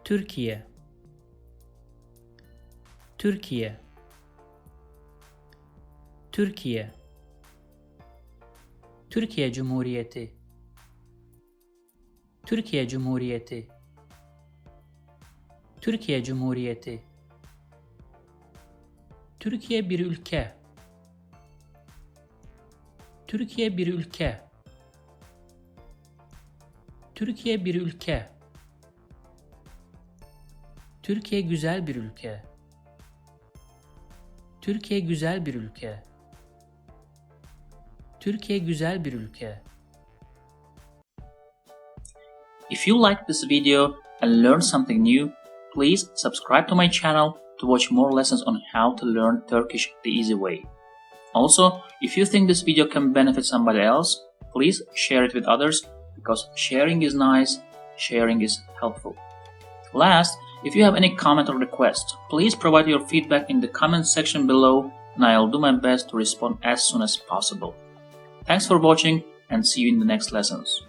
Türkiye, Türkiye, Türkiye, Türkiye Cumhuriyeti, Türkiye Cumhuriyeti, Türkiye Cumhuriyeti, Türkiye bir ülke, Türkiye bir ülke, Türkiye bir ülke, Türkiye güzel bir ülke, Türkiye güzel bir ülke, Türkiye güzel bir ülke. If you liked this video and learned something new, please subscribe to my channel to watch more lessons on how to learn Turkish the easy way. Also, if you think this video can benefit somebody else, please share it with others because sharing is nice, sharing is helpful. Last, if you have any comment or request, please provide your feedback in the comment section below and I'll do my best to respond as soon as possible. Thanks for watching and see you in the next lessons.